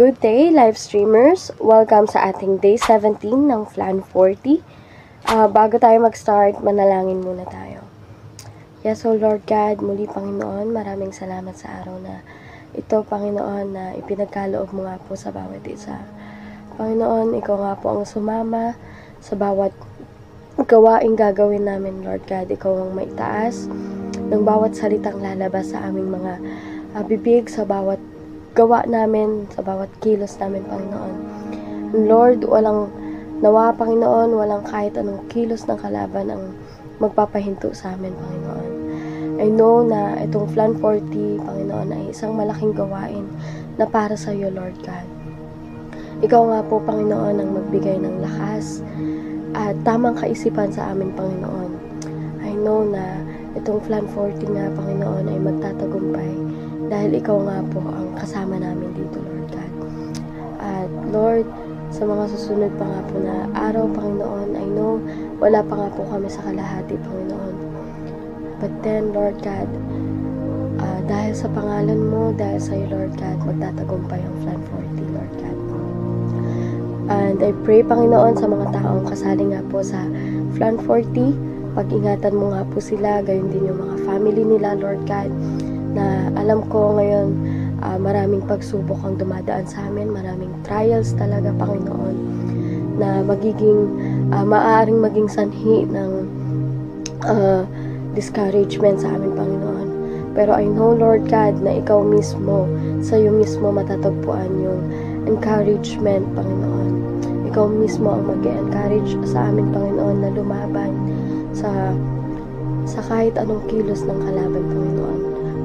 Good day, live streamers! Welcome sa ating day 17 ng Flan 40. Bago tayo mag-start, manalangin muna tayo. Yes, O Lord God, muli Panginoon, maraming salamat sa araw na ito, Panginoon, na ipinagkaloob mo nga po sa bawat isa. Panginoon, ikaw nga po ang sumama sa bawat gawaing gagawin namin, Lord God. Ikaw ang maitaas ng bawat salitang lalabas sa aming mga bibig, sa bawat gawa namin, sa bawat kilos namin, Panginoon. Lord, walang nawa, Panginoon, walang kahit anong kilos ng kalaban ang magpapahinto sa amin, Panginoon. I know na itong Flan 40, Panginoon, ay isang malaking gawain na para sa iyo, Lord God. Ikaw nga po, Panginoon, ang magbigay ng lakas at tamang kaisipan sa amin, Panginoon. I know na itong Flan 40 nga, Panginoon, ay magtatagumpay dahil ikaw nga po ang kasama namin dito, Lord God. At Lord, sa mga susunod pa nga po na araw, Panginoon, I know wala pa nga po kami sa kalahati, Panginoon. But then, Lord God, dahil sa pangalan mo, dahil sa iyo, Lord God, magtatagumpay ang Flan 40, Lord God. And I pray, Panginoon, sa mga taong kasali nga po sa Flan 40, pag-ingatan mo nga po sila, gayon din yung mga family nila, Lord God, na alam ko ngayon maraming pagsubok ang dumadaan sa amin, maraming trials talaga, Panginoon, na magiging maaaring maging sanhi ng discouragement sa amin, Panginoon. Pero I know, Lord God, na ikaw mismo, sa iyo mismo matatagpuan yung encouragement, Panginoon. Ikaw mismo ang mag-encourage sa amin, Panginoon, na lumaban sa kahit anong kilos ng kalaban, Panginoon.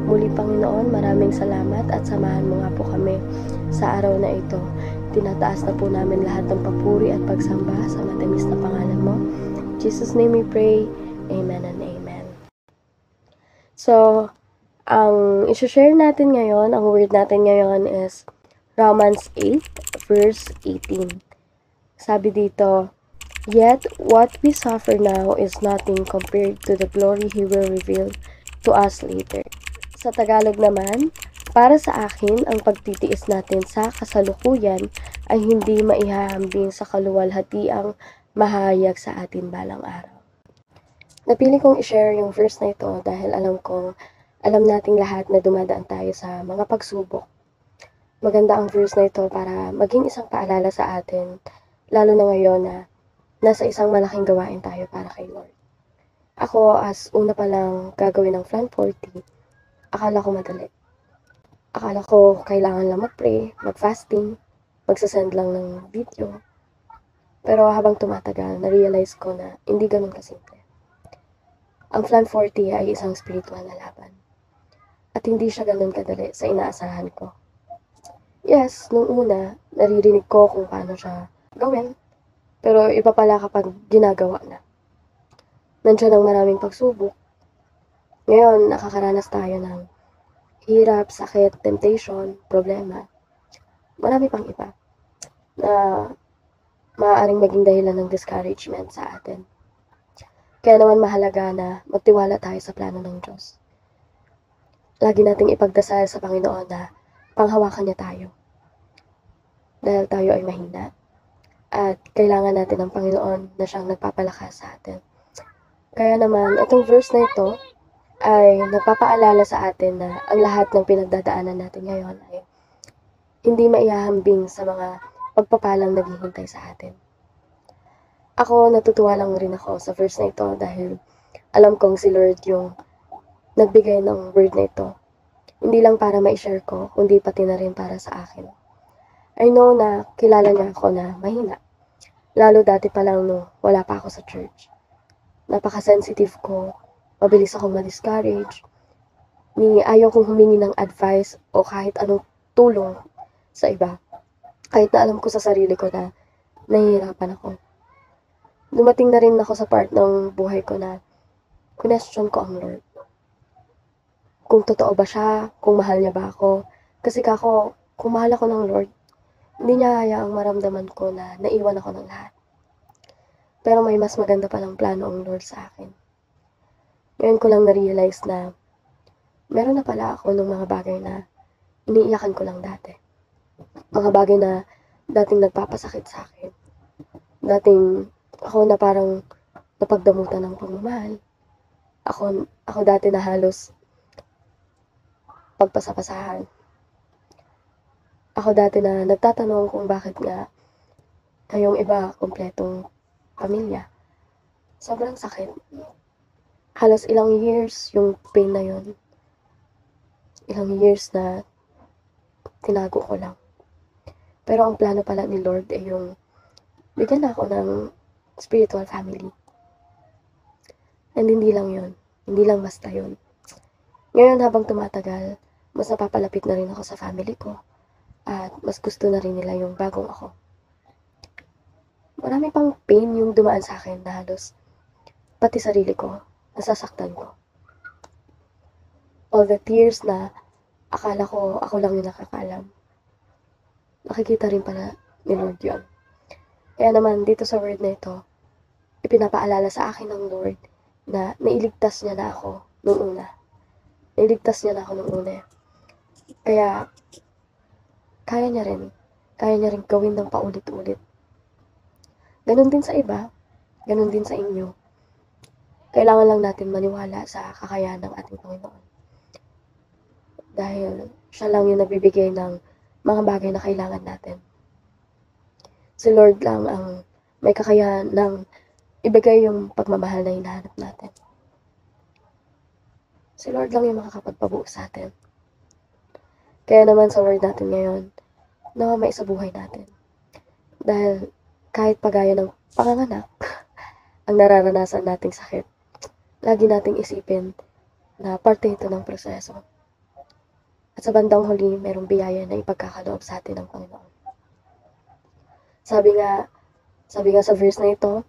Muli, Panginoon, maraming salamat at samahan mo nga po kami sa araw na ito. Tinataas na po namin lahat ng papuri at pagsamba sa matamis na pangalan mo. In Jesus' name we pray. Amen and amen. So, ang isi-share natin ngayon, ang word natin ngayon is Romans 8, verse 18. Sabi dito, "Yet what we suffer now is nothing compared to the glory He will reveal to us later." Sa Tagalog naman, para sa akin, ang pagtitiis natin sa kasalukuyan ay hindi maihahambing sa kaluwalhatiang mahayag sa atin balang araw. Napili kong i-share yung verse na ito dahil alam nating lahat na dumadaan tayo sa mga pagsubok. Maganda ang verse na ito para maging isang paalala sa atin, lalo na ngayon na nasa isang malaking gawain tayo para kay Lord. Ako, as una pa lang gagawin ng Flan 40, akala ko madali. Akala ko kailangan lang mag-pray, mag-fasting, magsasend lang ng video. Pero habang tumatagal, na-realize ko na hindi ganun kasimple. Ang Flan 40 ay isang spiritual na laban. At hindi siya ganun kadali sa inaasahan ko. Yes, nung una, naririnig ko kung paano siya gawin. Pero iba pala kapag ginagawa na. Nandiyan ang maraming pagsubok. Ngayon, nakakaranas tayo ng hirap, sakit, temptation, problema. Marami pang iba na maaaring maging dahilan ng discouragement sa atin. Kaya naman mahalaga na magtiwala tayo sa plano ng Diyos. Lagi nating ipagdasal sa Panginoon na panghawakan niya tayo. Dahil tayo ay mahina. At kailangan natin ng Panginoon na siyang nagpapalakas sa atin. Kaya naman, itong verse na ito ay nagpapaalala sa atin na ang lahat ng pinagdadaanan natin ngayon ay hindi maihahambing sa mga pagpapalang naghihintay sa atin. Ako, natutuwa lang rin ako sa verse na ito dahil alam kong si Lord yung nagbigay ng word na ito. Hindi lang para ma-share ko, kundi pati na rin para sa akin. I know na kilala niya ako na mahina. Lalo dati pa lang nung wala pa ako sa church. Napaka-sensitive ko, mabilis akong ma-discourage, ayaw kong humingi ng advice o kahit anong tulong sa iba. Kahit na alam ko sa sarili ko na nahihirapan ako. Dumating na rin ako sa part ng buhay ko na question ko ang Lord. Kung totoo ba siya, kung mahal niya ba ako. Kasi kung mahal ako ng Lord, hindi niya hayaang maramdaman ko na naiwan ako ng lahat. Pero may mas maganda palang plano ang Lord sa akin. Ngayon ko lang na-realize na meron na pala ako ng mga bagay na iniiyakan ko lang dati. mga bagay na dating nagpapasakit sa akin. Dating ako na parang napagdamutan ng pagmamahal. Ako dati na halos pagpasapasahan. Ako dati na nagtatanong kung bakit nga kayong iba kompletong pamilya. Sobrang sakit. Halos ilang years yung pain na yun. Ilang years na tinago ko lang. Pero ang plano pala ni Lord ay yung bigyan na ako ng spiritual family. And hindi lang yun. Hindi lang basta yun. Ngayon habang tumatagal, mas napapalapit na rin ako sa family ko. At mas gusto na rin nila yung bagong ako. Marami pang pain yung dumaan sa akin na halos pati sarili ko, nasasaktan ko. All the tears na akala ko ako lang yung nakakaalam. Nakikita rin pala ni Lord yun. Kaya naman dito sa word na ito, ipinapaalala sa akin ng Lord na nailigtas niya na ako nung una. Nailigtas niya na ako nung una. Kaya, kaya niya rin gawin ng paulit-ulit. Ganon din sa iba, ganon din sa inyo. Kailangan lang natin maniwala sa kakayahan ng ating Panginoon. Dahil siya lang yung nagbibigay ng mga bagay na kailangan natin. Si Lord lang ang may kakayahan ng ibigay yung pagmamahal na hinahanap natin. Si Lord lang yung makakapagpabuo sa atin. Kaya naman sa word natin ngayon, na may sa buhay natin. Dahil kahit pagaya ng panganganak, ang nararanasan nating sakit, lagi nating isipin na parte ito ng proseso. At sa bandang huli, mayroong biyaya na ipagkakaloob sa atin ng Panginoon. Sabi nga sa verse na ito,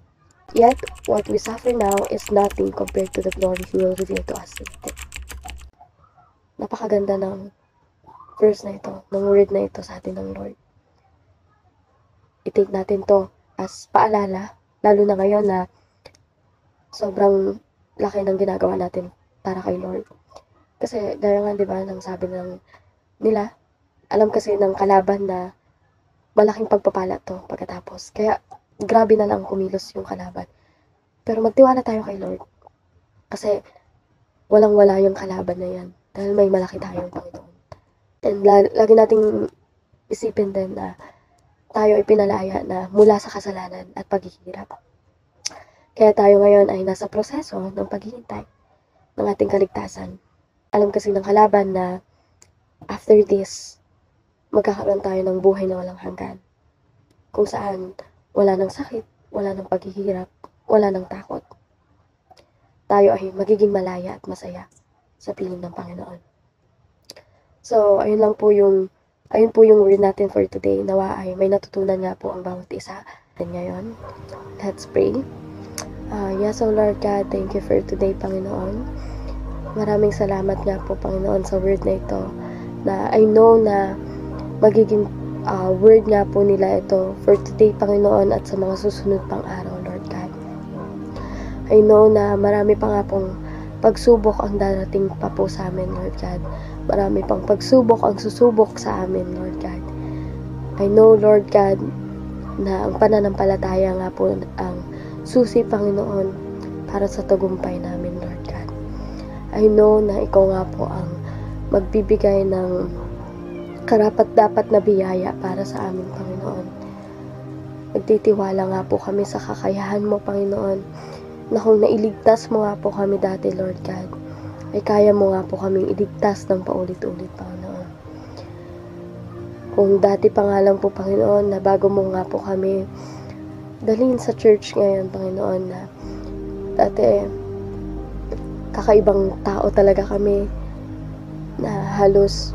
yet what we suffer now is nothing compared to the glory He will reveal to us later. Napakaganda ng verse na ito, ng word na ito sa atin ng Lord. I-take natin to as paalala, lalo na ngayon na sobrang laki ng ginagawa natin para kay Lord. Kasi gaya nga, diba, nang sabi nila, alam kasi ng kalaban na malaking pagpapala to pagkatapos. Kaya grabe na lang kumilos yung kalaban. Pero magtiwala tayo kay Lord. Kasi walang-wala yung kalaban na yan. Dahil may malaki tayong Panginoon. And lagi nating isipin din na tayo ay pinalaya na mula sa kasalanan at paghihirap. Kaya tayo ngayon ay nasa proseso ng paghihintay ng ating kaligtasan. Alam kasi ng kalaban na after this, magkakaroon tayo ng buhay na walang hanggan. Kung saan wala ng sakit, wala ng paghihirap, wala ng takot. Tayo ay magiging malaya at masaya sa piling ng Panginoon. So, ayun po yung word natin for today. Nawa ay may natutunan nga po ang bawat isa ngayon. Let's pray. Yes, O Lord God, thank you for today, Panginoon. Maraming salamat nga po, Panginoon, sa word na ito, na I know na magiging word nga po nila ito for today, Panginoon, at sa mga susunod pang araw, Lord God. I know na marami pa nga pong pagsubok ang darating pa po sa amin, Lord God. Marami pang pagsubok ang susubok sa amin, Lord God. I know, Lord God, na ang pananampalataya nga po ang susi, Panginoon, para sa tagumpay namin, Lord God. I know na ikaw nga po ang magbibigay ng karapat-dapat na biyaya para sa amin, Panginoon. Nagtitiwala nga po kami sa kakayahan mo, Panginoon, na kung nailigtas mo nga po kami dati, Lord God, ay kaya mo nga po kaming iligtas ng paulit-ulit, Panginoon. Kung dati pa nga lang po, Panginoon, na bago mo nga po kami dalhin sa church ngayon, Panginoon, na dati kakaibang tao talaga kami, na halos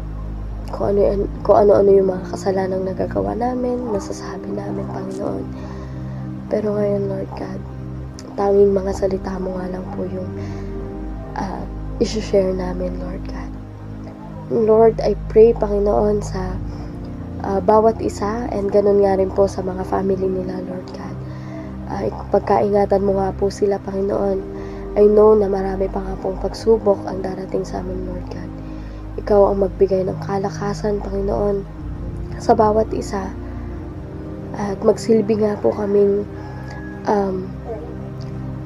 kung ano-ano yung mga kasalanang nagagawa namin, nasasabi namin, Panginoon. Pero ngayon, Lord God, tanging mga salita mo nga lang po yung isi-share namin, Lord God. Lord, I pray, Panginoon, sa bawat isa, and ganun nga rin po sa mga family nila, Lord God. Pagkaingatan mo nga po sila, Panginoon. I know na marami pa nga pong pagsubok ang darating sa amin, Lord God. Ikaw ang magbigay ng kalakasan, Panginoon, sa bawat isa. At magsilbi nga po kaming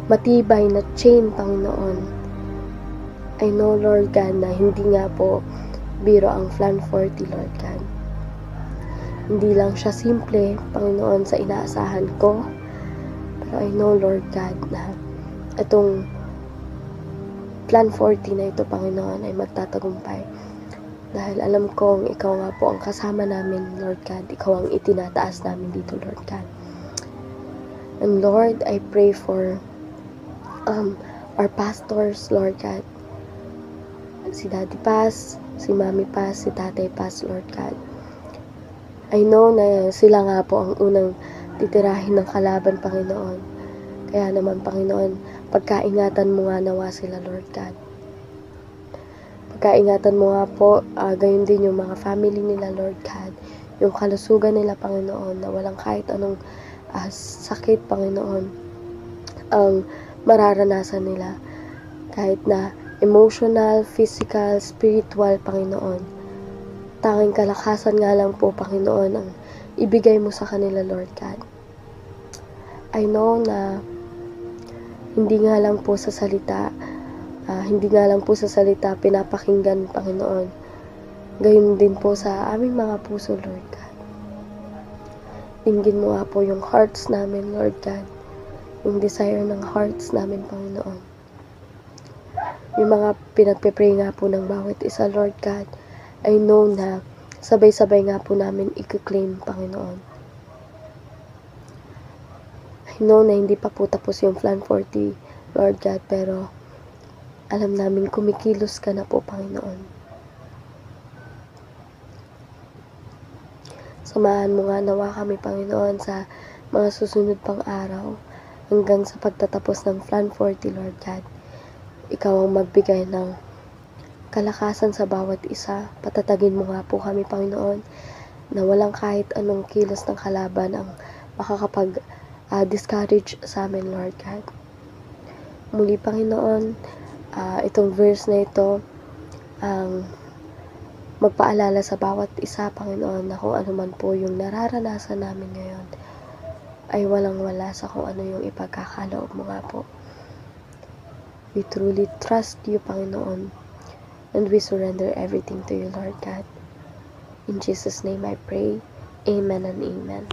matibay na chain, Panginoon. I know, Lord God, na hindi nga po biro ang Plan 40, Lord God. Hindi lang siya simple, Panginoon, sa inaasahan ko. Pero I know, Lord God, na itong Plan 40 na ito, Panginoon, ay magtatagumpay. Dahil alam kong ikaw nga po ang kasama namin, Lord God. Ikaw ang itinataas namin dito, Lord God. And Lord, I pray for our pastors, Lord God. Si Daddy Paz, si Mami Paz, si Tatay Paz, Lord God. I know na sila nga po ang unang titirahin ng kalaban, Panginoon. Kaya naman, Panginoon, pagkaingatan mo nga nawa sila, Lord God. Pagkaingatan mo nga po, gayon din yung mga family nila, Lord God. Yung kalusugan nila, Panginoon, na walang kahit anong sakit, Panginoon, ang mararanasan nila. Kahit na emotional, physical, spiritual, Panginoon. Tanging kalakasan nga lang po, Panginoon, ang ibigay mo sa kanila, Lord God. I know na hindi nga lang po sa salita, pinapakinggan, Panginoon. Gayon din po sa aming mga puso, Lord God. Dinggin mo nga po yung hearts namin, Lord God. Yung desire ng hearts namin, Panginoon. Yung mga pinagpe-pray nga po ng bawat isa, Lord God. I know na sabay-sabay nga po namin i-claim, Panginoon. I know na hindi pa po tapos yung Plan 40, Lord God, pero alam namin kumikilos ka na po, Panginoon. Samahan mo nga nawa kami, Panginoon, sa mga susunod pang araw hanggang sa pagtatapos ng Plan 40, Lord God. Ikaw ang magbigay ng kalakasan sa bawat isa. Patatagin mo nga po kami, Panginoon, na walang kahit anong kilos ng kalaban ang makakapag-discourage sa amin, Lord God. Muli, Panginoon, itong verse na ito ang magpaalala sa bawat isa, Panginoon, na kung ano man po yung nararanasan namin ngayon ay walang-wala sa kung ano yung ipagkakaloob mo nga po. We truly trust you, Panginoon, and we surrender everything to you, Lord God. In Jesus' name I pray. Amen and amen.